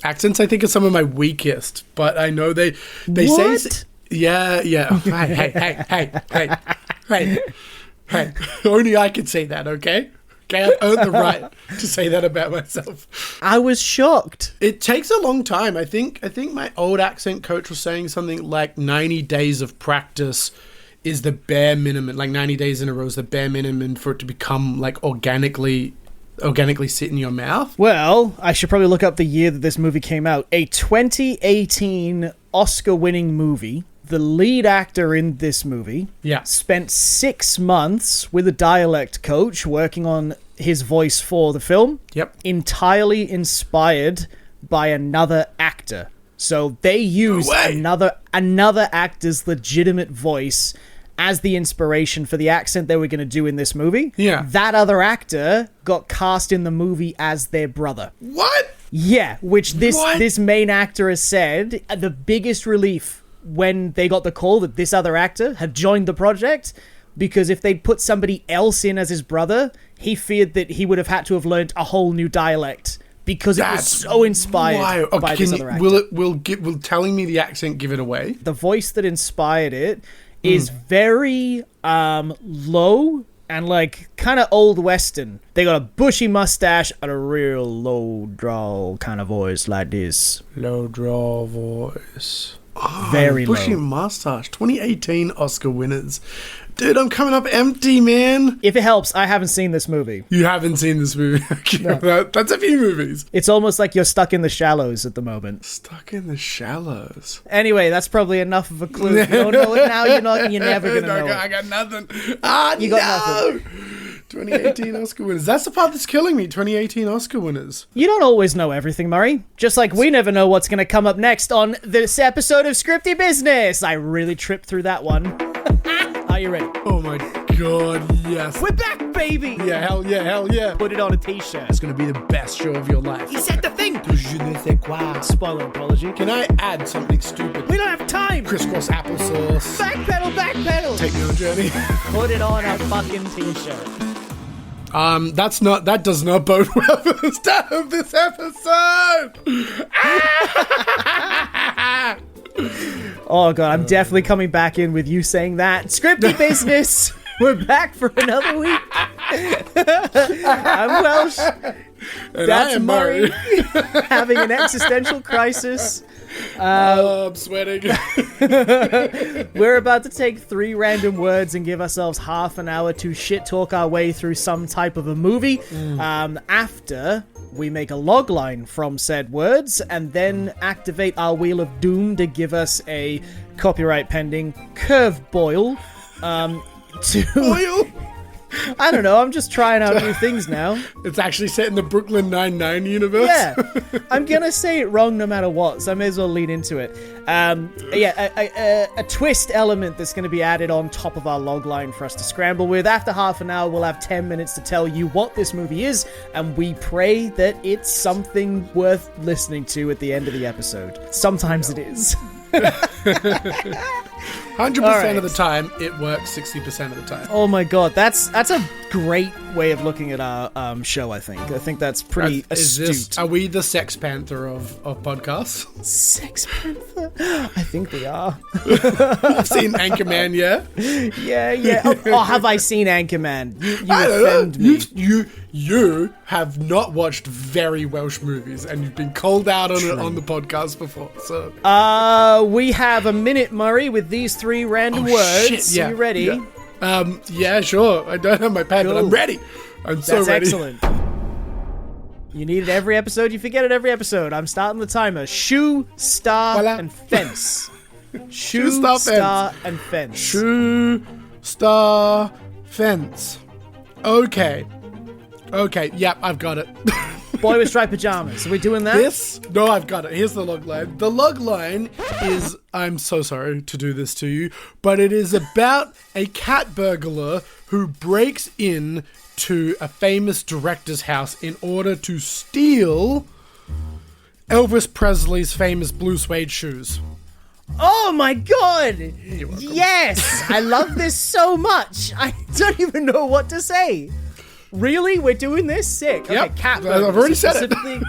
Accents, I think, are some of my weakest, but I know they What? say... Yeah. Hey. Only I can say that, okay? Okay, I've earned the right to say that about myself. I was shocked. It takes a long time. I think my old accent coach was saying something like 90 days of practice is the bare minimum. Like 90 days in a row is the bare minimum for it to become like organically sit in your mouth. Well, I should probably look up the year that this movie came out. A 2018 Oscar-winning movie. The lead actor in this movie spent 6 months with a dialect coach working on his voice for the film. Yep. Entirely inspired by another actor. So they used another actor's legitimate voice as the inspiration for the accent they were going to do in this movie. Yeah. That other actor got cast in the movie as their brother. What? Yeah, which this main actor has said the biggest relief when they got the call that this other actor had joined the project, because if they'd put somebody else in as his brother, he feared that he would have had to have learned a whole new dialect because it was so inspired by this other actor. Will telling me the accent give it away? The voice that inspired it is very low and like kind of old Western. They got a bushy mustache and a real low drawl kind of voice like this. Low drawl voice. Oh, very bushy low. mustache. 2018 Oscar winners. Dude, I'm coming up empty, man. If it helps, I haven't seen this movie. You haven't seen this movie? No. That's a few movies. It's almost like you're stuck in the shallows at the moment. Stuck in the shallows. Anyway, that's probably enough of a clue. If you don't know it now, you're never going to know it. I got nothing. You got nothing. 2018 Oscar winners. That's the part that's killing me. 2018 Oscar winners. You don't always know everything, Murray. Just like we never know what's going to come up next on this episode of Scripty Business. I really tripped through that one. Are you ready? Oh my god, yes. We're back, baby! Yeah, hell yeah. Put it on a t-shirt. It's going to be the best show of your life. You said the thing! Je ne sais quoi. Spoiler apology. Can I add something stupid? We don't have time! Crisscross applesauce. Backpedal! Take me on a journey. Put it on a fucking t-shirt. That does not bode well for the start of this episode. Oh god, I'm definitely coming back in with you saying that. Scripty Business! We're back for another week. I'm Welsh. And That's I am Murray. Having an existential crisis. I'm sweating. We're about to take 3 random words and give ourselves half an hour to shit talk our way through some type of a movie. After we make a log line from said words and then activate our Wheel of Doom to give us a copyright pending curve boil. Boil? I don't know, I'm just trying out new things now. It's actually set in the Brooklyn Nine-Nine universe. Yeah, I'm gonna say it wrong no matter what, so I may as well lean into it. A twist element that's gonna be added on top of our log line for us to scramble with. After half an hour, we'll have 10 minutes to tell you what this movie is, and we pray that it's something worth listening to at the end of the episode. Sometimes it is. 100% of the time, it works 60% of the time. Oh my god, that's a great way of looking at our show, I think. I think that's pretty astute. Are we the Sex Panther of podcasts? Sex Panther? I think we are. I've seen Anchorman, yeah? Yeah. Oh, have I seen Anchorman? You I don't offend know. me. You have not watched very Welsh movies, and you've been called out on it on the podcast before. So, we have a minute, Murray, with these 3 random words. Shit, yeah, Are you ready? Yeah. Yeah, sure. I don't have my pad, but I'm ready. I'm so ready. That's excellent. You need it every episode. You forget it every episode. I'm starting the timer. Shoe, star, and fence. Shoe, star, and fence. Shoe, star, fence. Okay. Yep, I've got it. Boy with striped pajamas. Are we doing that? No, I've got it. Here's the log line. The log line is, I'm so sorry to do this to you, but it is about a cat burglar who breaks in to a famous director's house in order to steal Elvis Presley's famous blue suede shoes. Oh my god! You're welcome. Yes! I love this so much. I don't even know what to say. Really? We're doing this? Sick. Yep. Okay, cat I've already said it.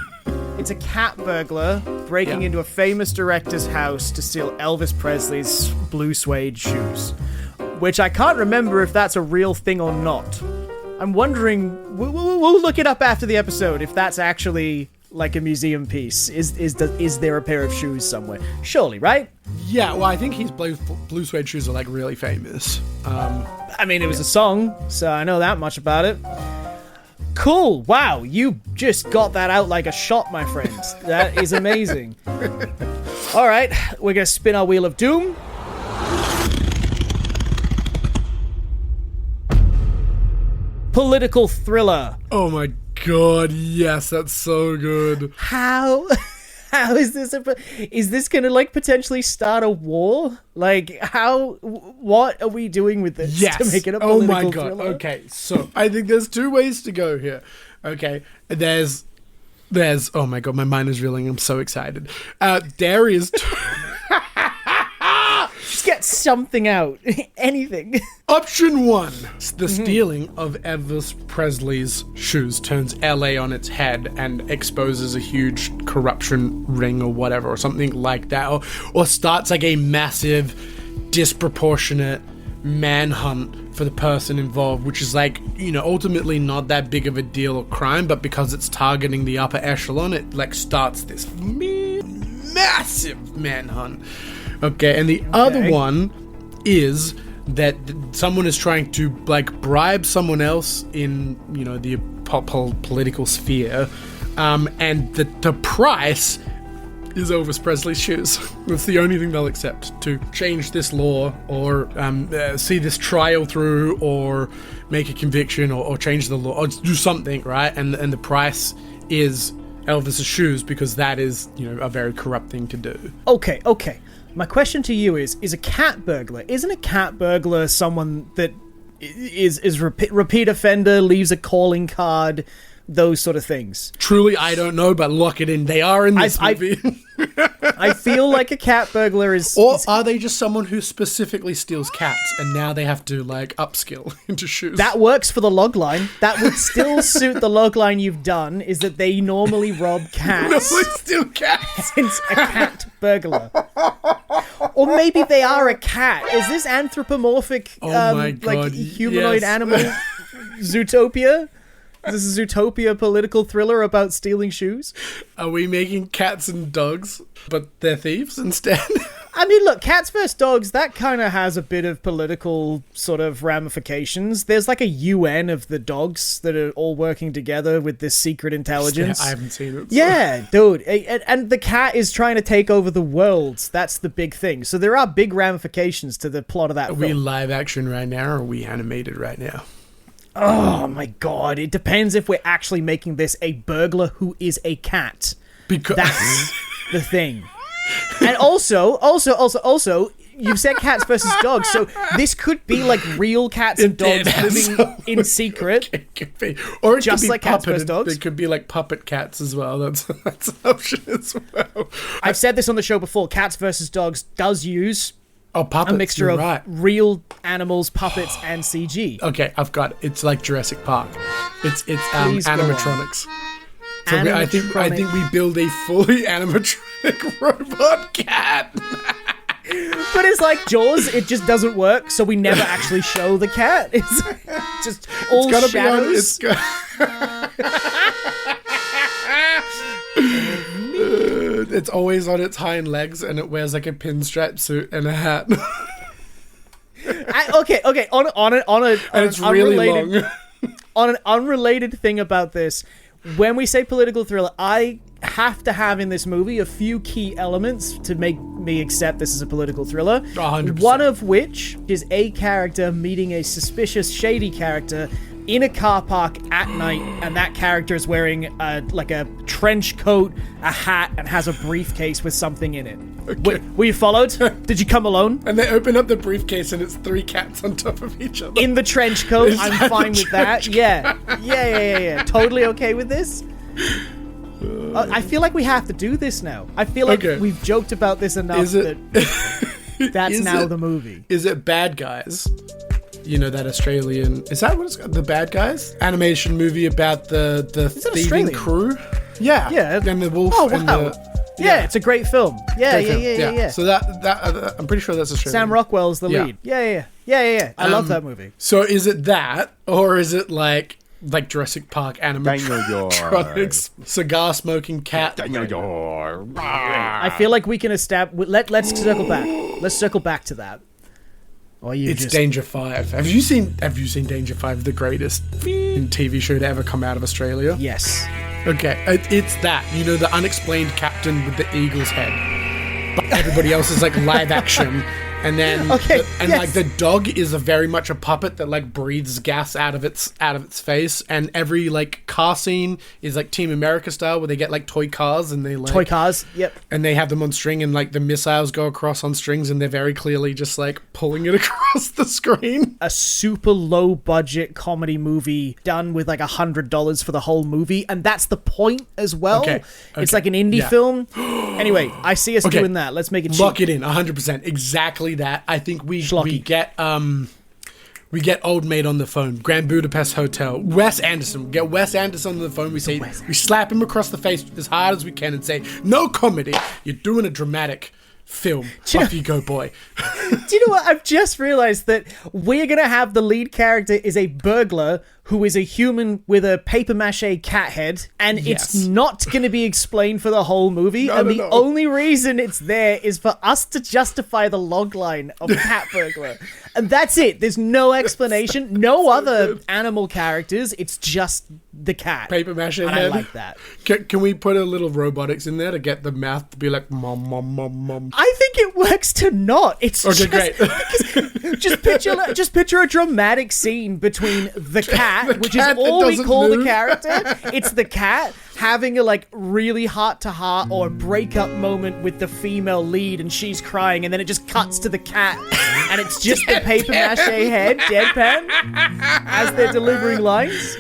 It's it's a cat burglar breaking into a famous director's house to steal Elvis Presley's blue suede shoes. Which I can't remember if that's a real thing or not. I'm wondering, we'll look it up after the episode if that's actually like a museum piece. Is there a pair of shoes somewhere? Surely, right? Yeah, well, I think his blue suede shoes are like really famous. I mean, it was a song, so I know that much about it. Cool. Wow, you just got that out like a shot, my friend. That is amazing. All right, we're going to spin our Wheel of Doom. Political thriller. Oh my god, yes, that's so good. How is this is this gonna like potentially start a war? Like what are we doing with this Yes. to make it a political oh my god. thriller? Okay, so I think there's two ways to go here. Okay, there's oh my god, my mind is reeling. I'm so excited. There is Just get something out. Anything. Option 1. The stealing of Elvis Presley's shoes turns LA on its head and exposes a huge corruption ring or whatever, or something like that. Or starts like a massive, disproportionate manhunt for the person involved, which is like, ultimately not that big of a deal or crime, but because it's targeting the upper echelon, it like starts this massive manhunt. Okay, and the other one is that someone is trying to like bribe someone else in the political sphere, and the price is Elvis Presley's shoes. That's the only thing they'll accept to change this law or see this trial through or make a conviction or change the law or do something, right? And the price is Elvis's shoes because that is a very corrupt thing to do. Okay. My question to you is a cat burglar, isn't a cat burglar someone that is repeat offender, leaves a calling card, those sort of things? Truly, I don't know, but lock it in. They are in this movie. I feel like a cat burglar is... Or are they just someone who specifically steals cats and now they have to, like, upskill into shoes? That works for the logline. That would still suit the logline you've done, is that they normally rob cats. No, they steal cats. Hence a cat burglar. Or maybe they are a cat. Is this anthropomorphic, my God, like, humanoid yes. animal Zootopia? This is Zootopia political thriller about stealing shoes? Are we making cats and dogs, but they're thieves instead? I mean, look, cats versus dogs, that kind of has a bit of political sort of ramifications. There's like a UN of the dogs that are all working together with this secret intelligence. I haven't seen it. So. Yeah, dude. And the cat is trying to take over the world. That's the big thing. So there are big ramifications to the plot of that film. Are we live action right now, or are we animated right now? Oh my god, it depends if we're actually making this a burglar who is a cat. Because that's the thing. And also, you've said cats versus dogs, so this could be like real cats and dogs living in secret. It could be. Or it just could be like cats versus dogs. It could be like puppet cats as well. That's an option as well. I've said this on the show before. Cats versus dogs does use puppets, a mixture of right. real animals, puppets, and CG. Okay, I've got it. It's like Jurassic Park. It's animatronics. So I think we build a fully animatronic robot cat. But it's like Jaws, it just doesn't work, so we never actually show the cat. It's just all shadows. It's always on its hind legs, and it wears like a pinstripe suit and a hat. Okay. And it's really long. On an unrelated thing about this, when we say political thriller, I have to have in this movie a few key elements to make me accept this is a political thriller. 100%. One of which is a character meeting a suspicious, shady character in a car park at night, and that character is wearing like a trench coat, a hat, and has a briefcase with something in it. Okay. Were you followed? Did you come alone? And they open up the briefcase and it's 3 cats on top of each other. In the trench coat, I'm fine with that. Yeah. Totally okay with this. I feel like we have to do this now. I feel like we've joked about this enough that that's now the movie. Is it Bad Guys? You know, that Australian... Is that what it's called? The Bad Guys? Animation movie about the thieving crew? Yeah. Yeah. And the wolf. Oh, and wow. Yeah, it's a great film. Yeah, great film. yeah. So that I'm pretty sure that's Australian. Sam Rockwell's the Yeah. lead. Yeah. I love that movie. So is it that, or is it like Jurassic Park animatronics, cigar smoking cat? I feel like we can establish. Let's circle back. Let's circle back to that. Or It's Danger 5. Have you seen Danger 5, the greatest TV show to ever come out of Australia? Yes. Okay, it's that. You know, the unexplained captain with the eagle's head. But everybody else is like live action. And then, like the dog is very much a puppet that like breathes gas out of its face, and every like car scene is like Team America style, where they get like toy cars and they like Toy cars, yep. and they have them on string, and like the missiles go across on strings, and they're very clearly just like pulling it across the screen. A super low budget comedy movie done with like $100 for the whole movie, and that's the point as well. Okay. It's like an indie film. Anyway, I see us doing that. Let's make it cheap. Lock it in, 100%. Exactly that. I think we get Old Mate on the phone. Grand Budapest Hotel. Wes Anderson. We get Wes Anderson on the phone. We say we slap him across the face as hard as we can and say, "No comedy. You're doing a dramatic film. Off you go, boy." Do you know what? I've just realized that we're going to have the lead character is a burglar who is a human with a paper mache cat head, and it's not going to be explained for the whole movie. The only reason it's there is for us to justify the logline of cat burglar. And that's it. There's no explanation, no other animal characters. It's just the cat. Paper mache head. I like that. Can we put a little robotics in there to get the mouth to be like mom, mom, mom, mom? I think it works to not. It's okay, great. just picture a dramatic scene between the cat, which is all we call the character. It's the cat having a like really heart-to-heart or breakup moment with the female lead, and she's crying, and then it just cuts to the cat, and it's just the paper mache head, deadpan, as they're delivering lines.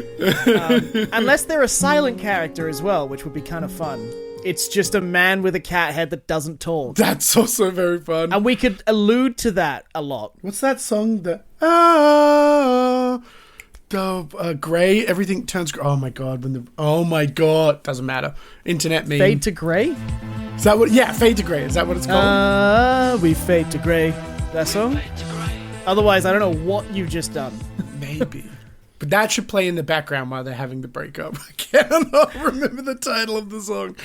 Unless they're a silent character as well, which would be kind of fun. It's just a man with a cat head that doesn't talk. That's also very fun. And we could allude to that a lot. What's that song? Gray. Everything turns gray. Oh my god. Doesn't matter. Internet meme. Fade to Grey? Is that what? Yeah, Fade to Grey. Is that what it's called? We fade to grey. That song? Otherwise, I don't know what you've just done. Maybe. But that should play in the background while they're having the breakup. I cannot remember the title of the song.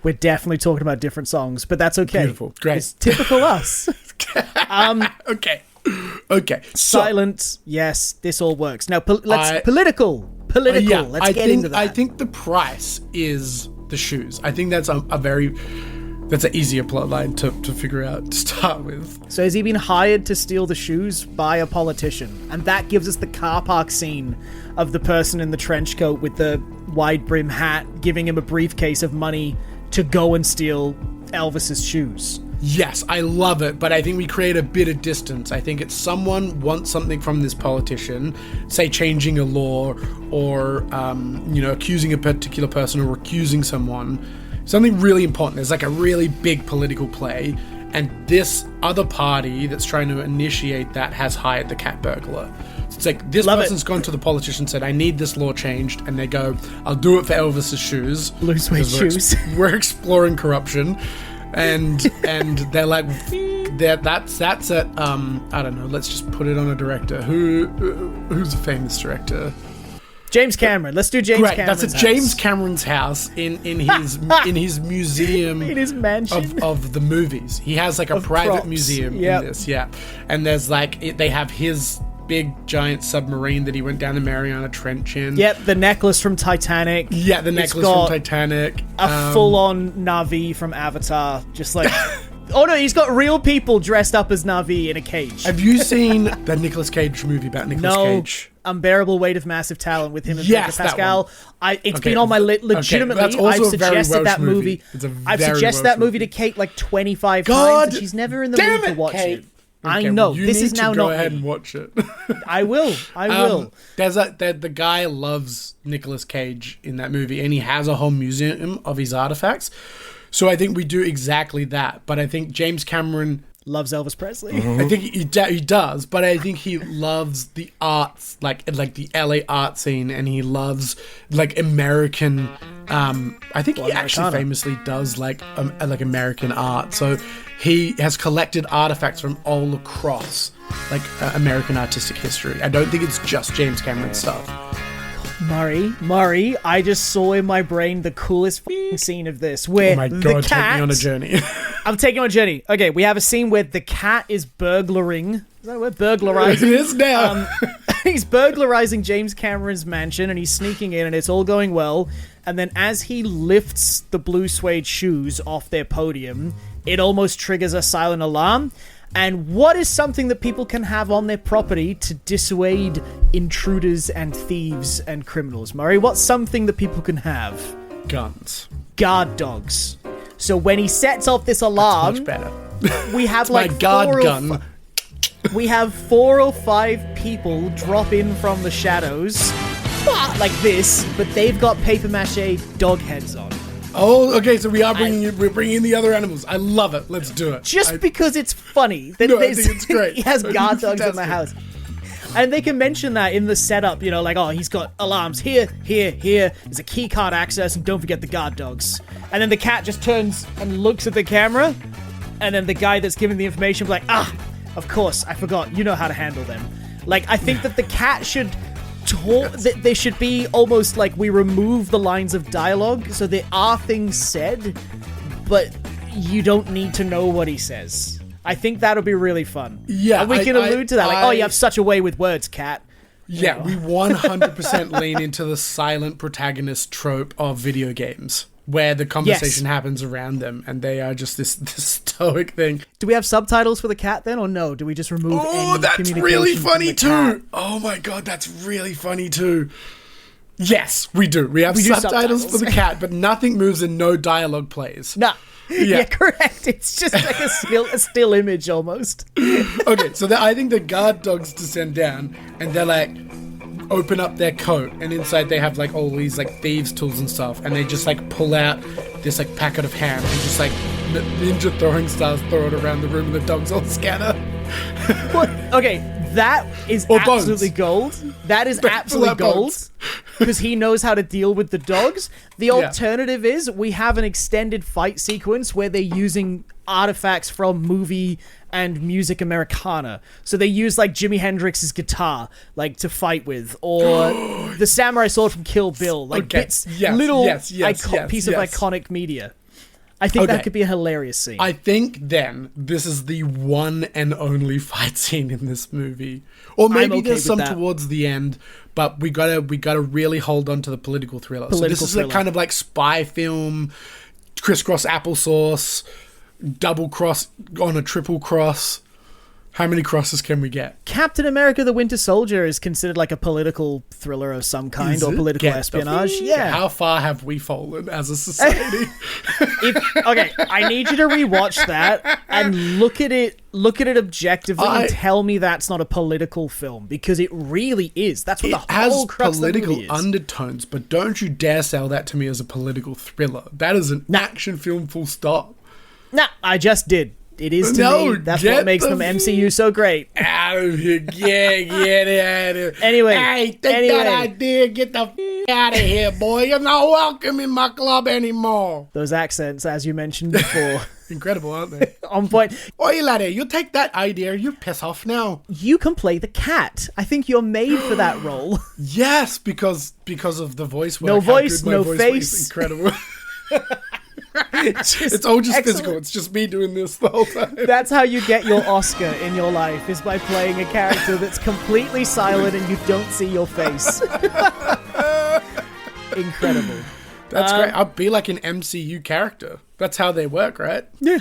We're definitely talking about different songs, but that's okay. Beautiful. Great. It's typical us. Okay. Silent. Yes, this all works. Now, political. Yeah, Let's get into that. I think the price is the shoes. I think that's that's an easier plot line to figure out to start with. So has he been hired to steal the shoes by a politician? And that gives us the car park scene of the person in the trench coat with the wide brim hat giving him a briefcase of money to go and steal Elvis's shoes. Yes, I love it, but I think we create a bit of distance. I think it's someone wants something from this politician, say changing a law or, accusing a particular person or accusing someone. Something really important. There's like a really big political play, and this other party that's trying to initiate that has hired the cat burglar. So it's like this person's gone to the politician and said, "I need this law changed," and they go, "I'll do it for Elvis's shoes." Blue suede shoes. We're exploring corruption, and they're like, that's at I don't know. Let's just put it on a director. Who's a famous director? James Cameron. Let's do James Cameron's house. That's at James Cameron's house in his museum in his mansion of the movies. He has like a private props. museum in this, and there's like they have his big giant submarine that he went down the Mariana Trench in. Yep, the necklace from Titanic. Yeah, the necklace from Titanic. A full-on Na'vi from Avatar, just like. Oh no, he's got real people dressed up as Na'vi in a cage. Have you seen that Nicolas Cage movie about Nicolas Cage? Unbearable Weight of Massive Talent with him and Pedro Pascal. It's been on my legitimately. That's also I've suggested that movie. I've suggested that movie to Kate like 25 times, and she's never in the mood to watch it. I know. This is now not. Go ahead and watch it. I will. The guy loves Nicolas Cage in that movie, and he has a whole museum of his artifacts. So I think we do exactly that. But I think James Cameron Loves Elvis Presley. I think he does, but I think he loves the arts, like the LA art scene, and he loves like American. I think he actually famously does like American art. So he has collected artifacts from all across like American artistic history. I don't think it's just James Cameron stuff. Murray, I just saw in my brain the coolest scene of this where oh my god, the cat, take me on a journey. I'm taking on a journey. Okay, we have a scene where the cat is burglaring. Is that a word? Burglarizing. It is now. He's burglarizing James Cameron's mansion and he's sneaking in and it's all going well. And then as he lifts the blue suede shoes off their podium, it almost triggers a silent alarm. And what is something that people can have on their property to dissuade intruders and thieves and criminals? Murray, what's something that people can have? Guns. Guard dogs. So when he sets off this alarm, That's much better. we have My like guard gun. we have 4 or 5 people drop in from the shadows, like this, but they've got paper mache dog heads on. Oh, okay. So we're bringing in the other animals. I love it. Let's do it. Just because it's funny. I think it's great. He has I think guard it's dogs in the fantastic. house. And they can mention that in the setup, you know, like, oh, he's got alarms here. There's a key card access, and don't forget the guard dogs. And then the cat just turns and looks at the camera, and then the guy that's giving the information will be like, of course, I forgot. You know how to handle them. Like, I think that the cat should talk. They should be almost like we remove the lines of dialogue, so there are things said, but you don't need to know what he says. I think that'll be really fun. Yeah, and we can allude to that. Like, oh, you have such a way with words, cat. Yeah, we 100% lean into the silent protagonist trope of video games, where the conversation happens around them, and they are just this stoic thing. Do we have subtitles for the cat then, or no? Do we just remove any that's communication really from funny the too. cat? Oh my god, that's really funny too. Yes, we do. We have subtitles for the cat, but nothing moves and no dialogue plays. Nah. Yeah, correct. It's just like a still image almost. Okay, so I think the guard dogs descend down, and they're like, open up their coat, and inside they have like all these like thieves tools and stuff, and they just like pull out this like packet of ham and just like ninja throwing stars throw it around the room, and the dogs all scatter. What? Okay, that is Or absolutely bones. gold. That is absolutely out gold. bones. Because he knows how to deal with the dogs. The alternative is we have an extended fight sequence where they're using artifacts from movie and music Americana. So they use like Jimi Hendrix's guitar like to fight with, or the samurai sword from Kill Bill, like bits, piece of iconic media. I think that could be a hilarious scene. I think then this is the one and only fight scene in this movie, or maybe there's some towards the end. But we gotta really hold on to the political thriller. So this is a kind of like spy film, crisscross applesauce, double cross on a triple cross. How many crosses can we get? Captain America: The Winter Soldier is considered like a political thriller of some kind, or political espionage. Yeah. How far have we fallen as a society? I need you to rewatch that and look at it objectively and tell me that's not a political film, because it really is. That's what the whole crux of the movie is. It has political undertones, but don't you dare sell that to me as a political thriller. That is an action film, full stop. Nah, I just did. It is to me. That's what makes them MCU so great. Out of here. Get out of here. Anyway. Hey, take that idea. Get the out of here, boy. You're not welcome in my club anymore. Those accents, as you mentioned before. Incredible, aren't they? On point. Oi, laddie, you take that idea. You piss off now. You can play the cat. I think you're made for that role. Yes, because of the voice work. No voice, no face. Incredible. It's all just physical. It's just me doing this the whole time. That's how you get your Oscar in your life, is by playing a character that's completely silent and you don't see your face. Incredible. That's great. I'll be like an MCU character. That's how they work, right? Yeah,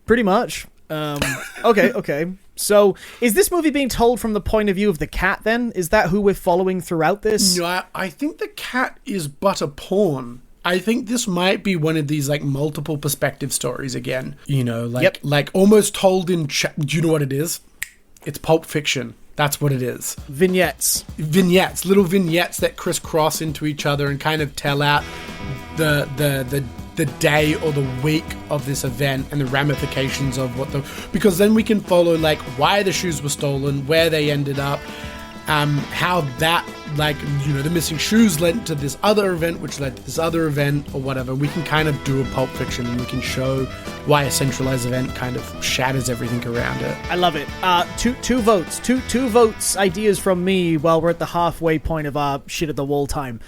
pretty much. Okay. So, is this movie being told from the point of view of the cat, then? Is that who we're following throughout this? No, I think the cat is but a pawn. I think this might be one of these like multiple perspective stories again. You know, like almost told in. Do you know what it is? It's Pulp Fiction. That's what it is. Vignettes, little vignettes that crisscross into each other and kind of tell out the the day or the week of this event and the ramifications of because then we can follow like why the shoes were stolen, where they ended up, how that, like, you know, the missing shoes led to this other event, which led to this other event, or whatever. We can kind of do a Pulp Fiction, and we can show why a centralized event kind of shatters everything around it. I love it. Two votes. Two votes, ideas from me while we're at the halfway point of our shit at the wall time.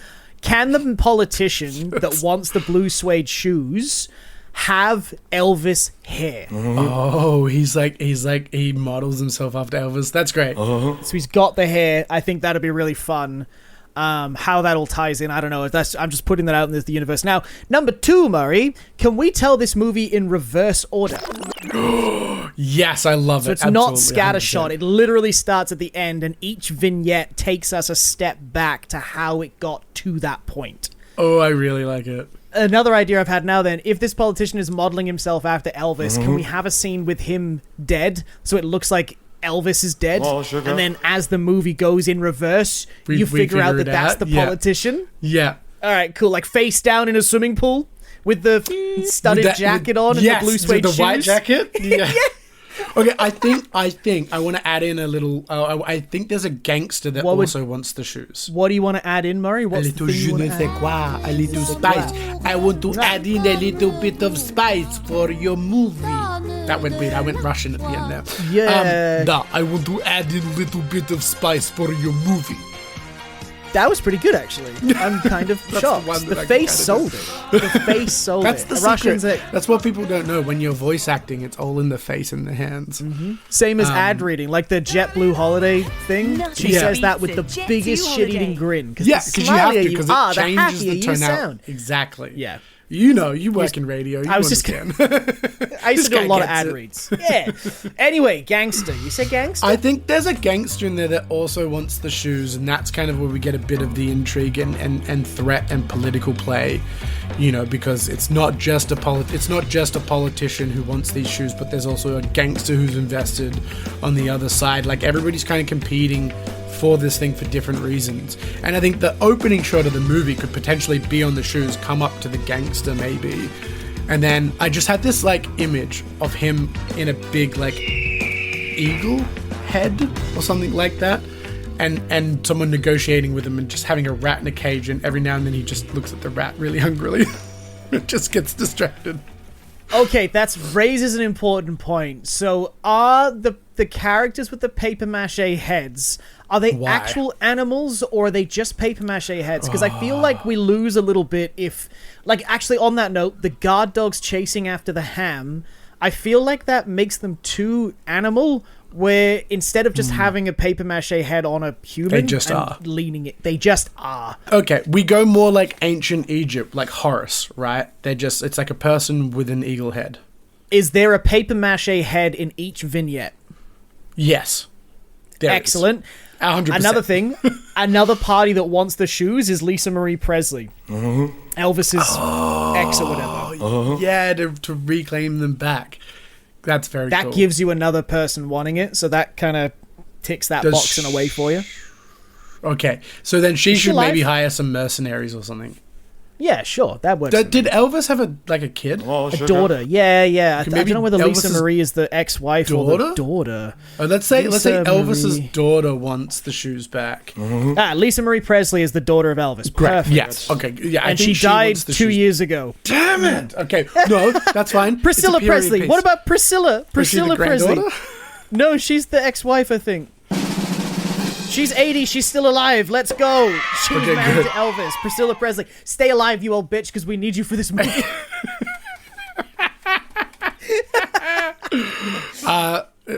Can the politician that wants the blue suede shoes have Elvis hair? Oh, he models himself after Elvis. That's great. So he's got the hair. I think that'd be really fun. How that all ties in, I don't know. I'm just putting that out in the universe. Now, number 2, Murray, can we tell this movie in reverse order? Yes, I love it. So it's not scattershot. It literally starts at the end, and each vignette takes us a step back to how it got to that point. Oh, I really like it. Another idea I've had now then, if this politician is modeling himself after Elvis, can we have a scene with him dead so it looks like Elvis is dead? And then as the movie goes in reverse, you figure out that that's the politician? Yeah. All right, cool. Like face down in a swimming pool with the studded jacket on and the blue suede shoes. The white jacket? Yeah. Okay, I think I want to add in a little. I think there's a gangster that also wants the shoes. What do you want to add in, Murray? What's a little je ne sais quoi, a little spice. I want to add in a little bit of spice for your movie. That went weird. I went Russian at the end there. Yeah. I want to add in a little bit of spice for your movie. That was pretty good, actually. I'm kind of shocked. The face sold it. The face sold That's it. the Russians. That's what people don't know. When you're voice acting, it's all in the face and the hands. Mm-hmm. Same as ad reading, like the JetBlue holiday thing. She says that with the biggest shit-eating grin. Because you have to, because it changes the the tonality. sound. Exactly. Yeah. You know, you work in radio. I used to do a lot of ad reads. Yeah. Anyway, gangster. You said gangster? I think there's a gangster in there that also wants the shoes, and that's kind of where we get a bit of the intrigue and threat and political play. You know, because it's not just a politician who wants these shoes, but there's also a gangster who's invested on the other side. Like, everybody's kind of competing for this thing for different reasons. And I think the opening shot of the movie could potentially be on the shoes, come up to the gangster maybe. And then I just had this like image of him in a big like eagle head or something like that. And someone negotiating with him and just having a rat in a cage, and every now and then he just looks at the rat really hungrily. It just gets distracted. Okay, that raises an important point. So are the characters with the paper mache heads, are they actual animals or are they just paper mache heads? Because I feel like we lose a little bit if, like, actually on that note, the guard dogs chasing after the ham, I feel like that makes them too animal, where instead of just having a paper mache head on a human, they just are leaning it. They just are. Okay, we go more like ancient Egypt, like Horus, right? It's like a person with an eagle head. Is there a paper mache head in each vignette? Yes. Excellent. 100%. Another thing, another party that wants the shoes is Lisa Marie Presley. Elvis's ex or whatever. Yeah, to reclaim them back. That's very cool. That gives you another person wanting it, so that kind of ticks that box in a way for you. Okay, so then she should maybe hire some mercenaries or something. Yeah, sure, that works. Did Elvis have a kid? A daughter? Yeah. I don't know whether Lisa Marie is the ex-wife or the daughter. Oh, let's say Elvis's daughter wants the shoes back. Lisa Marie Presley is the daughter of Elvis. Perfect. Yes. Okay. Yeah. And she died 2 years ago. Damn it. Okay. No, that's fine. Priscilla Presley. Piece. What about Priscilla? Priscilla Presley. No, she's the ex-wife, I think. She's 80. She's still alive. Let's go. She was married to Elvis. Priscilla Presley. Stay alive, you old bitch, because we need you for this movie.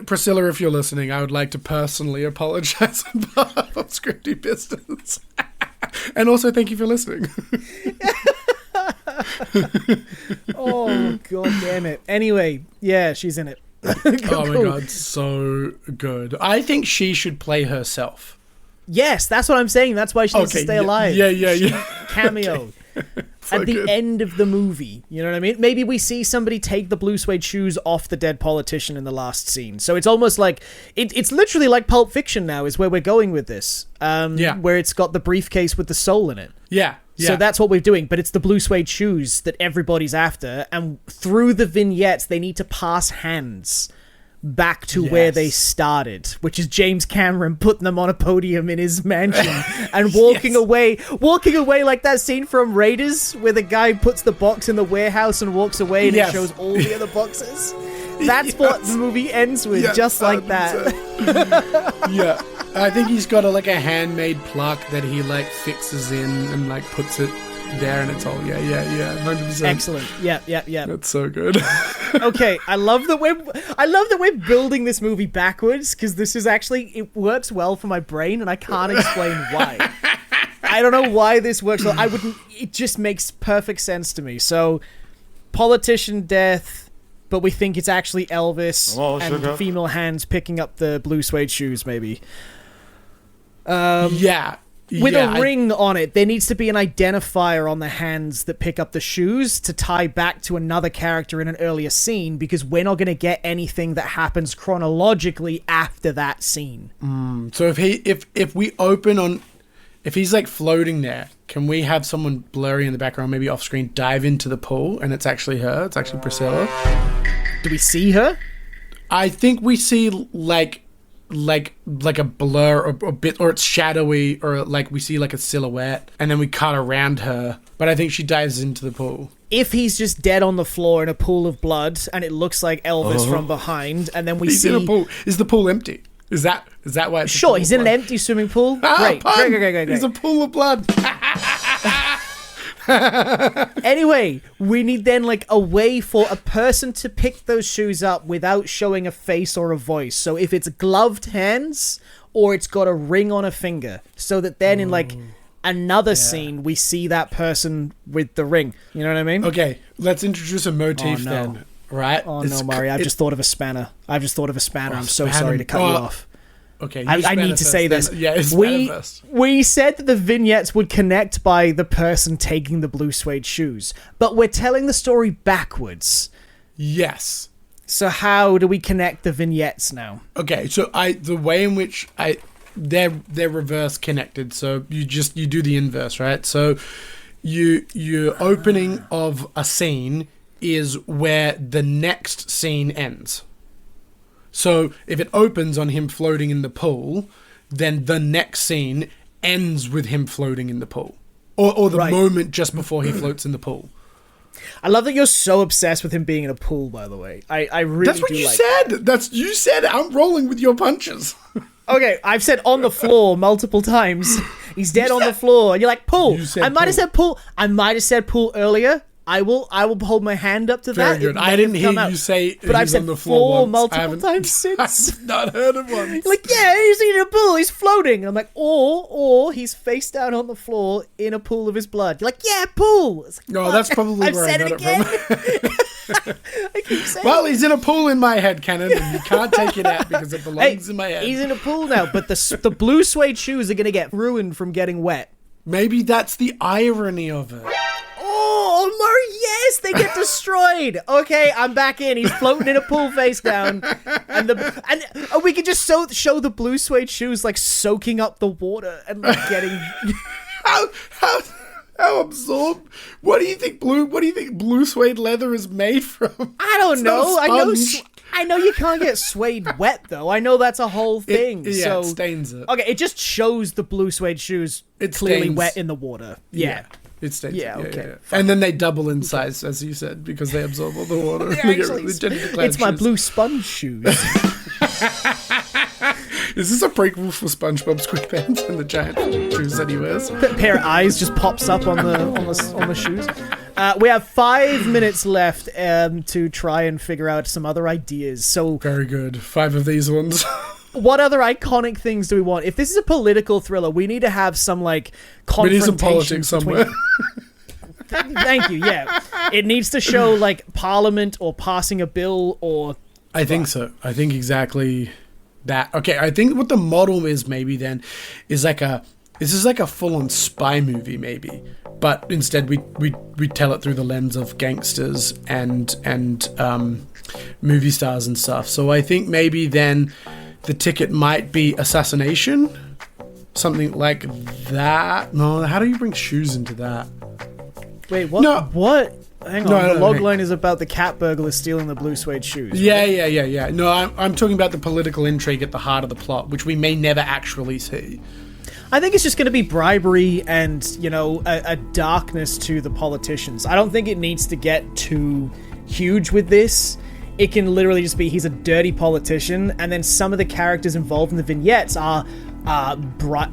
Priscilla, if you're listening, I would like to personally apologize on behalf of Scripty Pistons. And also, thank you for listening. Oh, god damn it. Anyway, yeah, she's in it. Oh my god, so good. I think she should play herself. Yes, that's what I'm saying. That's why she needs to stay alive. Yeah. Cameo. So at the end of the movie. You know what I mean? Maybe we see somebody take the blue suede shoes off the dead politician in the last scene. So it's almost like... It's literally like Pulp Fiction now is where we're going with this. Where it's got the briefcase with the soul in it. Yeah. So Yeah. that's what we're doing, but it's the blue suede shoes that everybody's after, and through the vignettes, they need to pass hands back to where they started, which is James Cameron putting them on a podium in his mansion and walking away like that scene from Raiders where the guy puts the box in the warehouse and walks away and it shows all the other boxes. That's what the movie ends with, just like that. Yeah. I think he's got a handmade plaque that he fixes in and puts it there, and it's all 100%. Excellent. Yeah. That's so good. Okay, I love that we're building this movie backwards, because this is actually, it works well for my brain and I can't explain why. I don't know why this works well. It just makes perfect sense to me. So, politician death, but we think it's actually Elvis and female hands picking up the blue suede shoes, maybe. With a ring on it, there needs to be an identifier on the hands that pick up the shoes to tie back to another character in an earlier scene, because we're not going to get anything that happens chronologically after that scene. So if we open on, if he's floating there, can we have someone blurry in the background, maybe off screen, dive into the pool, and it's actually her? It's actually Priscilla. Do we see her? I think we see like a blur or a bit, or it's shadowy, or we see a silhouette, and then we cut around her, but I think she dives into the pool. If he's just dead on the floor in a pool of blood and it looks like Elvis from behind, and then he's in a pool. Is the pool empty? Is that why it's sure he's in an empty swimming pool? Great. He's a pool of blood. Anyway, we need then a way for a person to pick those shoes up without showing a face or a voice. So if it's gloved hands or it's got a ring on a finger, so that then in another scene we see that person with the ring. You know what I mean? Okay, let's introduce a motif then. Right? Oh no, Murray! I've just thought of a spanner. I'm so sorry to cut you off. Okay, I need to say this. Yeah, we said that the vignettes would connect by the person taking the blue suede shoes, but we're telling the story backwards. Yes. So how do we connect the vignettes now? Okay, so the way in which they're reverse connected. So you do the inverse, right? So your opening of a scene is where the next scene ends. So if it opens on him floating in the pool, then the next scene ends with him floating in the pool. Or the moment just before he floats in the pool. I love that you're so obsessed with him being in a pool, by the way. I really That's what do you like said. You said it. I'm rolling with your punches. Okay, I've said on the floor multiple times. He's dead on the floor. And you're like, pool. I might have said pool. I might have said pool earlier. I will hold my hand up to that. Very good. I didn't hear you say, but I've said on the floor multiple times since. I've not heard of one. Like, yeah, he's in a pool. He's floating. And I'm like, or he's face down on the floor in a pool of his blood. You're like, yeah, pool. Like, no, that's probably where I got it from. I keep saying. Well, he's in a pool in my head, Cannon, and you can't take it out because it belongs in my head. He's in a pool now, but the blue suede shoes are going to get ruined from getting wet. Maybe that's the irony of it. Oh, Murray, yes, they get destroyed. Okay, I'm back in. He's floating in a pool face down. And we can just show the blue suede shoes soaking up the water and getting how absorbed? What do you think blue suede leather is made from? I don't know. I know you can't get suede wet though. I know that's a whole thing. It stains it. Okay, it just shows the blue suede shoes clearly wet in the water. Yeah. It stains. Yeah, okay. Yeah. And then they double in size, as you said, because they absorb all the water. It's my blue sponge shoes. Is this a prequel for SpongeBob SquarePants and the giant shoes that he wears? A pair of eyes just pops up on the shoes. We have 5 minutes left to try and figure out some other ideas. So very good. 5 of these ones. What other iconic things do we want? If this is a political thriller, we need to have some confrontation. We need some politics somewhere. Thank you. Yeah, it needs to show Parliament or passing a bill or. I think so. I think exactly that. Okay, I think what the model is maybe then is this is a full-on spy movie maybe, but instead we tell it through the lens of gangsters and movie stars and stuff. So I think maybe then the ticket might be assassination, something like that. No, how do you bring shoes into that? Wait, what? No. What? Hang on, No, the no, logline is about the cat burglar stealing the blue suede shoes. Yeah. No, I'm talking about the political intrigue at the heart of the plot, which we may never actually see. I think it's just going to be bribery and, a darkness to the politicians. I don't think it needs to get too huge with this. It can literally just be he's a dirty politician, and then some of the characters involved in the vignettes are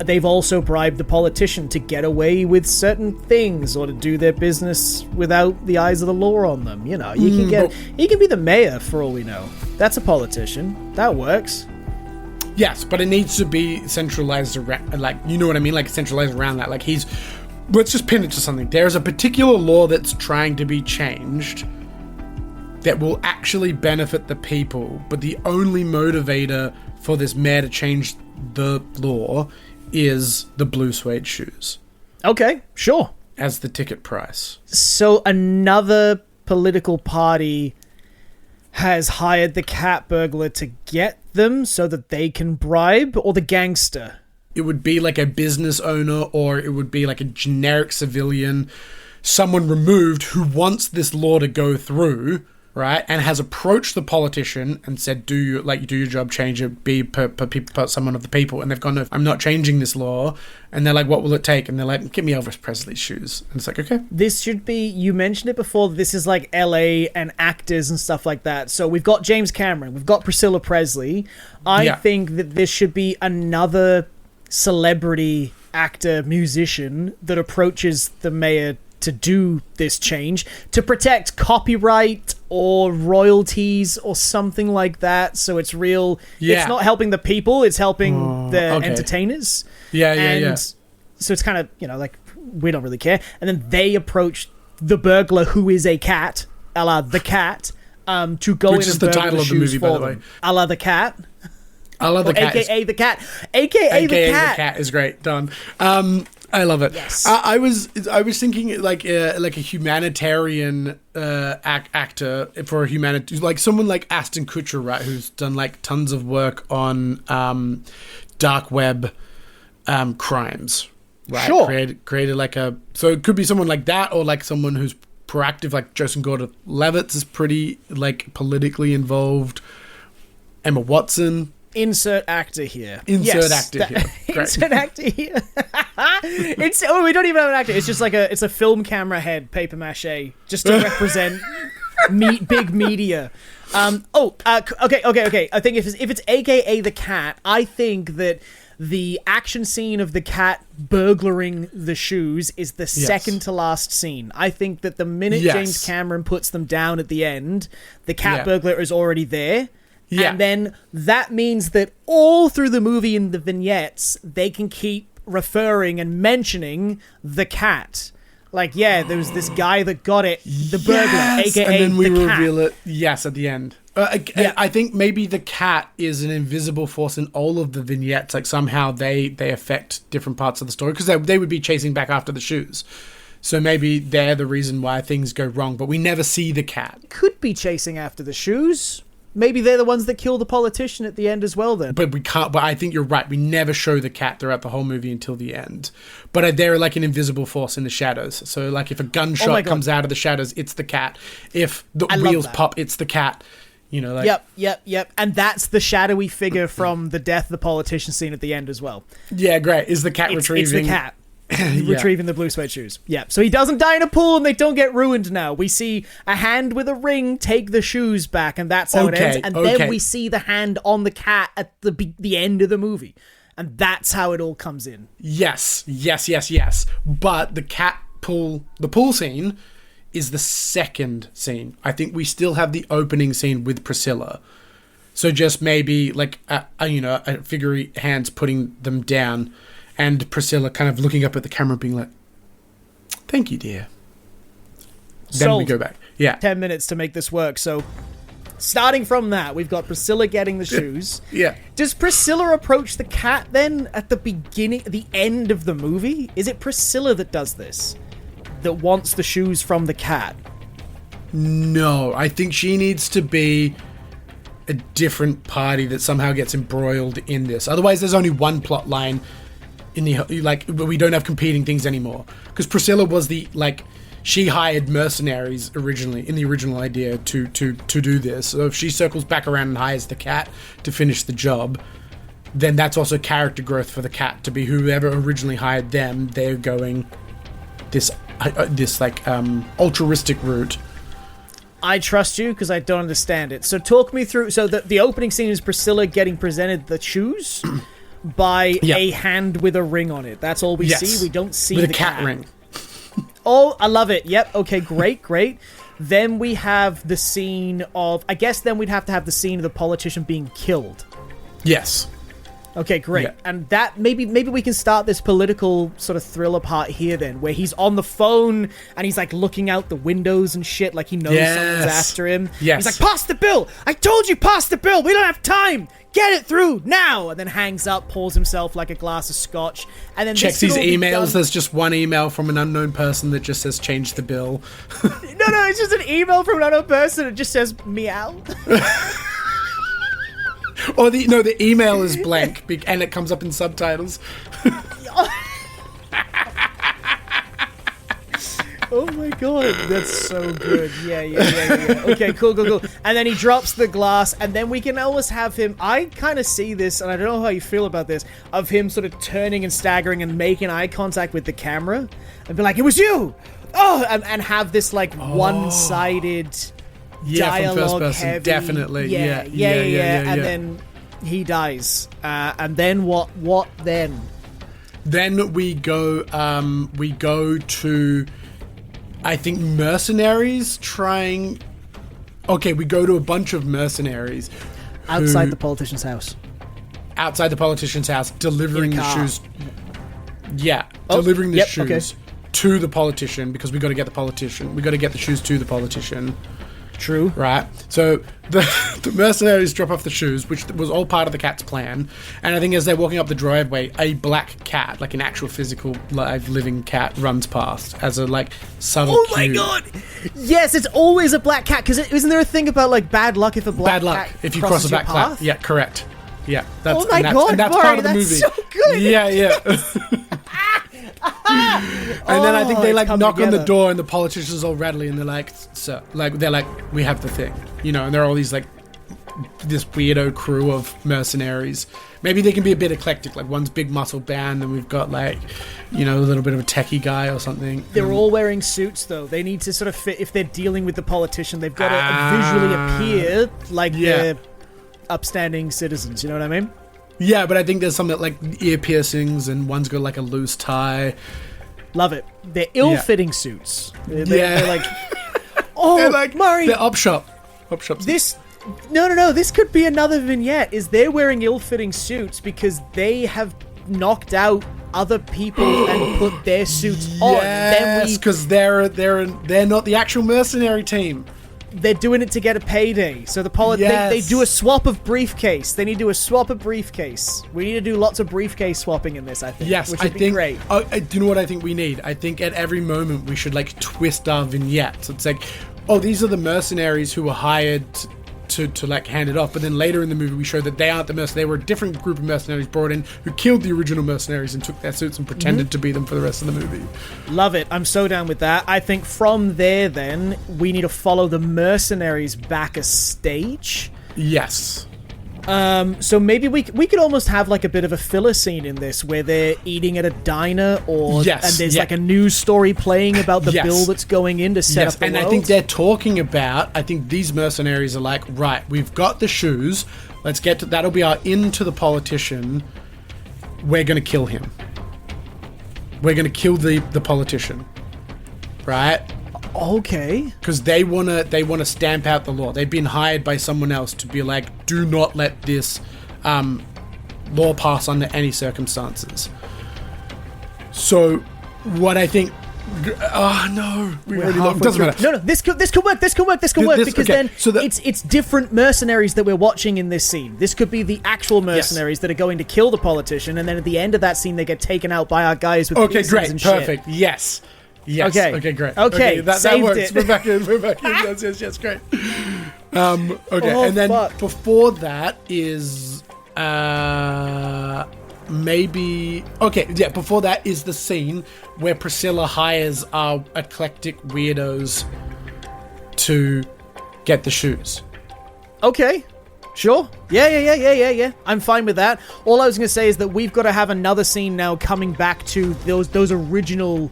they've also bribed the politician to get away with certain things or to do their business without the eyes of the law on them. He can be the mayor for all we know. That's a politician. That works. Yes, but it needs to be centralized around, you know what I mean? Centralized around that. Let's just pin it to something. There's a particular law that's trying to be changed that will actually benefit the people, but the only motivator for this mayor to change the law is the blue suede shoes. Okay, sure. As the ticket price. So another political party has hired the cat burglar to get them so that they can bribe, or the gangster? It would be like a business owner, or it would be like a generic civilian, someone removed who wants this law to go through, right? And has approached the politician and said, do your job, change it, be someone of the people. And they've gone, no, I'm not changing this law. And they're like, what will it take? And they're like, give me Elvis Presley's shoes. And it's like, okay. This should be, you mentioned it before, this is like LA and actors and stuff like that. So we've got James Cameron, we've got Priscilla Presley. I think that this should be another celebrity actor, musician that approaches the mayor to do this change to protect copyright or royalties or something like that. So it's real. Yeah. It's not helping the people. It's helping the entertainers. Yeah. So it's kind of, we don't really care. And then they approach the burglar, who is a cat, a la the cat, to go Which in is and the burgle title the of the shoes movie, for by the way. them. A la the cat. I love the cat. AKA the cat. AKA the cat. The cat is great. Done. I love it. Yes. I was thinking like a humanitarian actor for a like someone like Aston Kutcher, right, who's done like tons of work on dark web crimes, right? Sure. Created so it could be someone like that, or like someone who's proactive, like Joseph Gordon-Levitt is pretty like politically involved. Emma Watson. Insert actor here. Insert actor here. We don't even have an actor. It's just like it's a film camera head, paper mache, just to represent big media. Okay. I think if it's AKA the cat, I think that the action scene of the cat burglaring the shoes is the second to last scene. I think that the minute James Cameron puts them down at the end, the cat burglar is already there. Yeah. And then that means that all through the movie in the vignettes, they can keep referring and mentioning the cat. Like, there was this guy that got it, the burglar, aka and then we the cat. reveal it, at the end. I think maybe the cat is an invisible force in all of the vignettes. Like, somehow they affect different parts of the story, because they would be chasing back after the shoes. So maybe they're the reason why things go wrong, but we never see the cat. Could be chasing after the shoes. Maybe they're the ones that kill the politician at the end as well, then. But we can't. But I think you're right. We never show the cat throughout the whole movie until the end. But they're like an invisible force in the shadows. So like if a gunshot comes out of the shadows, it's the cat. If the wheels pop, it's the cat. Yep. And that's the shadowy figure from the death of the politician scene at the end as well. Yeah, great. Is the cat retrieving? It's the cat. Retrieving the blue suede shoes. Yeah. So he doesn't die in a pool and they don't get ruined now. We see a hand with a ring take the shoes back, and that's how it ends. And then we see the hand on the cat at the end of the movie. And that's how it all comes in. Yes. But the pool scene is the second scene. I think we still have the opening scene with Priscilla. So just maybe like a figure hands putting them down, and Priscilla kind of looking up at the camera being like, thank you, dear. Then we go back. Yeah. 10 minutes to make this work. So starting from that, we've got Priscilla getting the shoes. Yeah. Does Priscilla approach the cat then at the end of the movie? Is it Priscilla that does this? That wants the shoes from the cat? No, I think she needs to be a different party that somehow gets embroiled in this. Otherwise, there's only one plot line in the like we don't have competing things anymore, because Priscilla was the like she hired mercenaries originally in the original idea to do this. So if she circles back around and hires the cat to finish the job, then that's also character growth for the cat to be whoever originally hired them. They're going this like altruistic route. I trust you because I don't understand it. So talk me through. So the opening scene is Priscilla getting presented the shoes by a hand with a ring on it. That's all we see. We don't see with the a cat ring. Oh, I love it. Yep. Okay, great. Then we have the scene of... I guess then we'd have to have the scene of the politician being killed. Yes. Okay, great. Yeah. And that... Maybe we can start this political sort of thriller part here then, where he's on the phone and he's like looking out the windows and shit like he knows someone's after him. Yes. He's like, pass the bill! I told you pass the bill! We don't have time! Get it through now! And then hangs up, pours himself like a glass of scotch, and then checks his emails. There's just one email from an unknown person that just says change the bill. No, it's just an email from an unknown person. It just says meow. Or the email is blank and it comes up in subtitles. Oh my god, that's so good. Yeah. Okay, cool. And then he drops the glass, and then we can almost have him... I kind of see this, and I don't know how you feel about this, of him sort of turning and staggering and making eye contact with the camera, and be like, it was you! Oh! And have this, like, one-sided dialogue from first person, heavy... definitely. Yeah. And then he dies. And then what then? Then we go to... I think mercenaries trying... Okay, we go to a bunch of mercenaries. Outside the politician's house. Outside the politician's house, delivering the shoes. Yeah, delivering the shoes to the politician, because we got to get the politician. We got to get the shoes to the politician. True. Right? So the mercenaries drop off the shoes, which was all part of the cat's plan. And I think as they're walking up the driveway, a black cat, like an actual physical live living cat, runs past as a like subtle Oh my god! Yes, it's always a black cat, because isn't there a thing about like bad luck if a black cat if you cross a black path? cat? Yeah, correct. Yeah, that's, oh my god, and that's Mari, part of the that's movie. So good. Yeah. And then I think they like knock on the door, and the politicians all rattly, and they're like, "Sir," like they're like, "We have the thing," you know. And they're all these like this weirdo crew of mercenaries. Maybe they can be a bit eclectic. Like one's big muscle band, and we've got like, you know, a little bit of a techie guy or something. They're all wearing suits, though. They need to sort of fit. If they're dealing with the politician, they've got to visually appear like they're upstanding citizens. You know what I mean? Yeah, but I think there's some that like ear piercings, and one's got like a loose tie. Love it. They're ill-fitting suits. They're like, they're like, Mari, they're op shop. This, no. This could be another vignette. Is they're wearing ill-fitting suits because they have knocked out other people and put their suits on. Yes, because they're not the actual mercenary team. They're doing it to get a payday. So they do a swap of briefcase. They need to do a swap of briefcase. We need to do lots of briefcase swapping in this, I think. Yes, which would be great. Do you know what I think we need? I think at every moment we should like twist our vignettes. It's like, oh, these are the mercenaries who were hired to like hand it off, but then later in the movie we show that they aren't the mercenaries. They were a different group of mercenaries brought in who killed the original mercenaries and took their suits and pretended to be them for the rest of the movie. Love it. I'm so down with that. I think from there then we need to follow the mercenaries back a stage. Yes. So maybe we could almost have like a bit of a filler scene in this where they're eating at a diner, and there's like a news story playing about the bill that's going in to set up the world. I think they're talking about, I think these mercenaries are like, right, we've got the shoes, let's get to, that'll be our in to the politician, we're going to kill him. We're going to kill the politician. Right? Okay. Because they wanna stamp out the law. They've been hired by someone else to be like, do not let this law pass under any circumstances. So, what I think... Oh, no. We already know. Doesn't matter. No, this could work. This could work because then it's different mercenaries that we're watching in this scene. This could be the actual mercenaries that are going to kill the politician, and then at the end of that scene, they get taken out by our guys with piercings and shit. Perfect. Yes. Yes. Okay, great. Okay, that works. We're back in. Yes, great. And then before that is maybe... Okay, yeah, before that is the scene where Priscilla hires our eclectic weirdos to get the shoes. Okay. Sure. Yeah. I'm fine with that. All I was going to say is that we've got to have another scene now coming back to those original...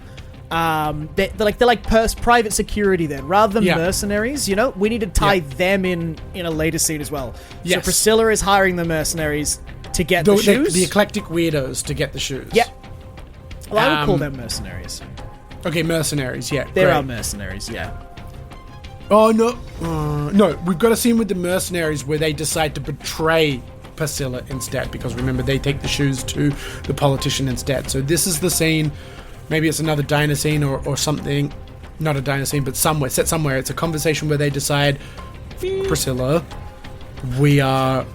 they're like private security then, rather than mercenaries, you know? We need to tie them in a later scene as well. Yes. So Priscilla is hiring the mercenaries to get the shoes. The eclectic weirdos to get the shoes. Yeah. Well, I would call them mercenaries. Okay, mercenaries, yeah. There great. are mercenaries, yeah. Oh, no. No, we've got a scene with the mercenaries where they decide to betray Priscilla instead, because remember, they take the shoes to the politician instead. So this is the scene. Maybe it's another diner scene or something. Not a diner scene, but set somewhere. It's a conversation where they decide, Priscilla, we are...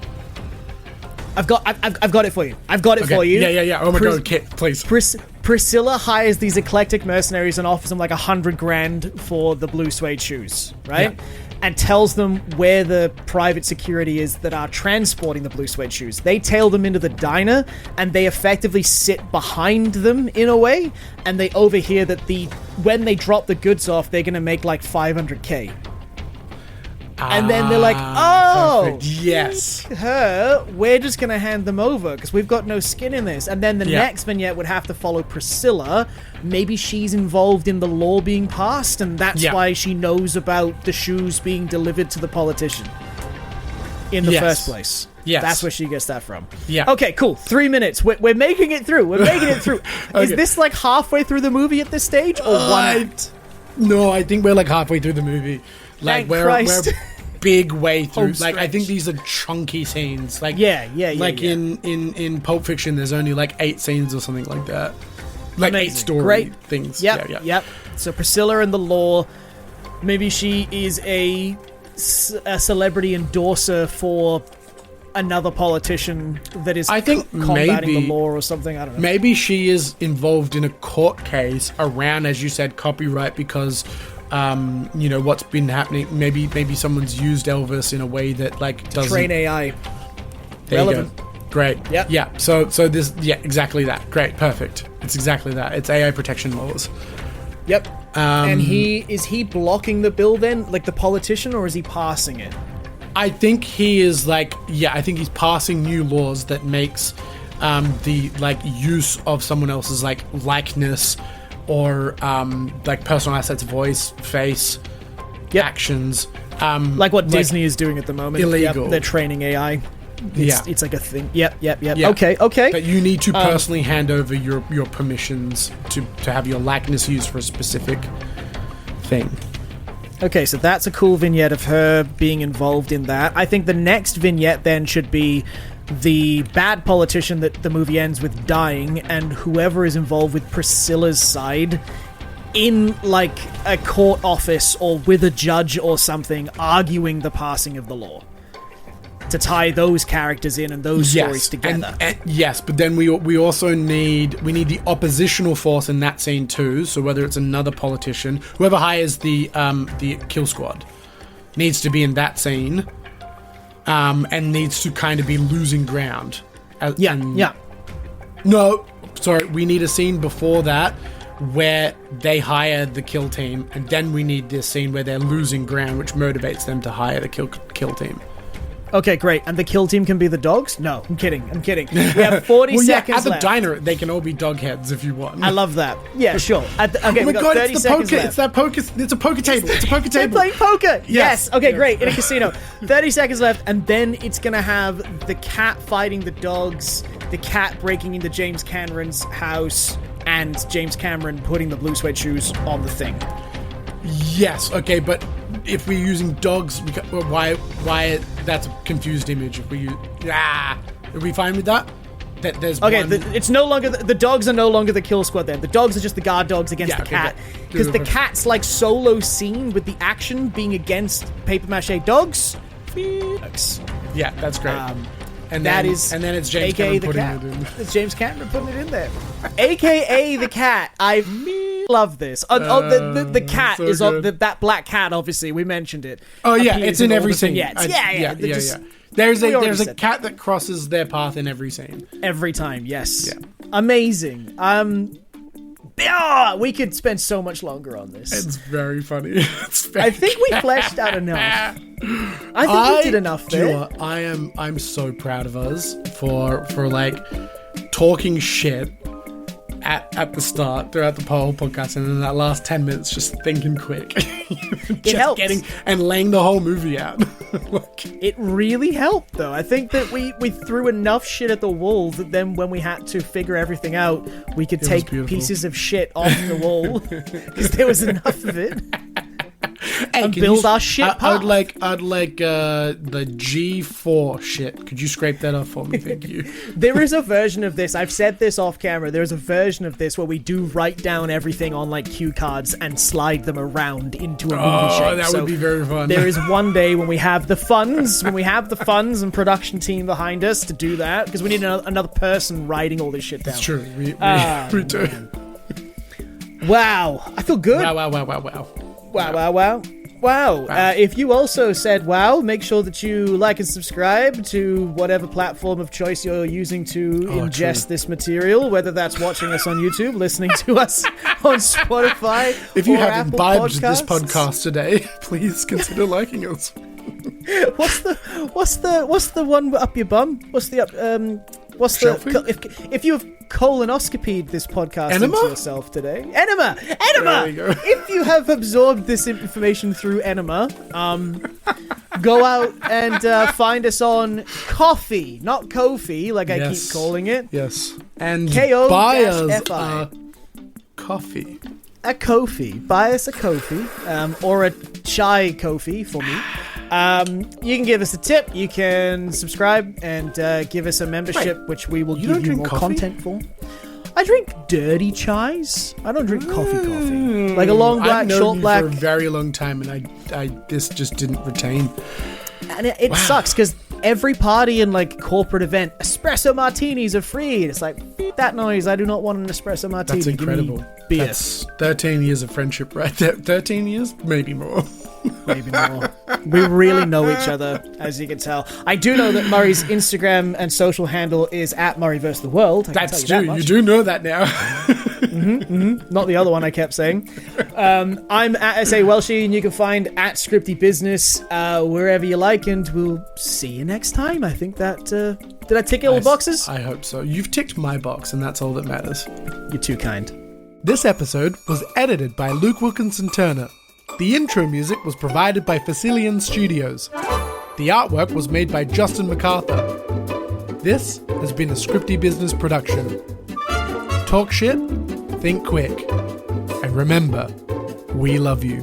I've got it for you. I've got it for you. Yeah. Oh my god, Kit, please. Priscilla hires these eclectic mercenaries and offers them like $100,000 for the blue suede shoes, right? Yeah. And tells them where the private security is that are transporting the blue suede shoes. They tail them into the diner, and they effectively sit behind them in a way, and they overhear that when they drop the goods off, they're gonna make like $500K. And then they're like, oh, yes, we're just going to hand them over because we've got no skin in this. And then the next vignette would have to follow Priscilla. Maybe she's involved in the law being passed, and that's why she knows about the shoes being delivered to the politician in the first place. Yes. That's where she gets that from. Yeah. Okay, cool. 3 minutes. We're making it through. Okay. Is this like halfway through the movie at this stage, or one act? No, I think we're like halfway through the movie. Like we're big way through. Like I think these are chunky scenes. Like in Pulp Fiction, there's only like 8 scenes or something like that. Like amazing. 8 story things. Yep. So Priscilla and the law. Maybe she is a celebrity endorser for another politician that is combating the law or something. I don't know. Maybe she is involved in a court case around, as you said, copyright because. What's been happening. Maybe someone's used Elvis in a way that like doesn't train AI. There relevant. You go. Great. Yep. Yeah. So this. Yeah. Exactly that. Great. Perfect. It's exactly that. It's AI protection laws. Yep. And is he blocking the bill then, like the politician, or is he passing it? I think he is I think he's passing new laws that makes the like use of someone else's like likeness. Or like personal assets, voice, face, actions. Like what Disney is doing at the moment. Illegal. Yep, they're training AI. It's like a thing. Yep. Okay. But you need to personally hand over your permissions to have your likeness used for a specific thing. Okay, so that's a cool vignette of her being involved in that. I think the next vignette then should be the bad politician that the movie ends with dying, and whoever is involved with Priscilla's side in like a court office or with a judge or something arguing the passing of the law to tie those characters in and those stories together. And yes, but then we also need the oppositional force in that scene too. So whether it's another politician, whoever hires the kill squad needs to be in that scene. And needs to kind of be losing ground. No, sorry, we need a scene before that where they hire the kill team, and then we need this scene where they're losing ground, which motivates them to hire the kill team. Okay, great. And the kill team can be the dogs? No, I'm kidding. We have 40 seconds at the left. diner, they can all be dog heads if you want. I love that. Yeah, sure. Okay, we got 30 seconds left. It's that poker. It's a poker table. It's a poker table. They're playing poker. Yes. Okay, great. In a casino. 30 seconds left, and then it's going to have the cat fighting the dogs, the cat breaking into James Cameron's house, and James Cameron putting the blue suede shoes on the thing. Yes. Okay, but if we're using dogs, why? That's a confused image. If we use, are we fine with that? That there's it's no longer the dogs are no longer the kill squad. Then the dogs are just the guard dogs against the cat, because the cat's like solo scene with the action being against paper mache dogs. Yeah, that's great. And then it's James AKA Cameron putting cat. it in. It's James Cameron putting it in there. AKA the cat. I love this. The cat is that black cat. Obviously, we mentioned it. Oh yeah, it's in every scene. Yeah. There's We already a said cat that crosses their path in every scene. Every time, yes. Yeah. Amazing. We could spend so much longer on this. It's very funny. I think we fleshed out enough. I think we did enough Do you there. know what? I'm so proud of us for like talking shit at the start throughout the whole podcast, and in that last 10 minutes just thinking quick. Just helps. and laying the whole movie out. It really helped, though. I think that we threw enough shit at the wall that then when we had to figure everything out, we could take beautiful. pieces of shit off the wall because there was enough of it. And Can build you- our shit I'd path. like the G4 shit. Could you scrape that off for me? Thank you. There is a version of this. I've said this off camera. There's a version of this where we do write down everything on like cue cards and slide them around into a movie shape. Oh, that So would be very fun. there is one day when we have the funds, and production team behind us to do that, because we need another person writing all this shit down. It's true. We do. Wow, I feel good. Wow. Wow. If you also said wow, make sure that you like and subscribe to whatever platform of choice you're using to ingest true. this material, whether that's watching us on YouTube, listening to us on Spotify, If you or have Apple imbibed this Podcasts. podcast today, please consider liking us. What's the one up your bum? What's the Shelfie? if you have colonoscopied this podcast Enema? into yourself today? Enema. There we go. If you have absorbed this information through enema, go out and find us on Coffee, not Ko-fi, like I Yes. keep calling it. Yes. And K-O buy dash us F-I. coffee. A Ko-fi. Buy us a Ko-fi, or a chai Ko-fi for me. You can give us a tip. You can subscribe and give us a membership, which we will you give don't you drink more coffee? content for. I drink dirty chais. I don't drink coffee. Like a long black, I've known short you black. for a very long time, and I this just didn't retain. And it sucks because every party and like corporate event, espresso martinis are free. And it's like, that noise. I do not want an espresso martini. That's Give me incredible. beer. That's 13 years of friendship right there. 13 years? Maybe more. Maybe more. We really know each other, as you can tell. I do know that Murray's Instagram and social handle is at Murray vs. the World. I can That's tell you true. that You much. do know that now. Not the other one I kept saying. I'm at S.A. Welshie, and you can find at Scripty Business wherever you like, and we'll see you next time. I think that... did I tick all the boxes? I hope so. You've ticked my box, and that's all that matters. You're too kind. This episode was edited by Luke Wilkinson Turner. The intro music was provided by Facilian Studios. The artwork was made by Justin MacArthur. This has been a Scripty Business production. Talk shit, think quick, and remember, we love you.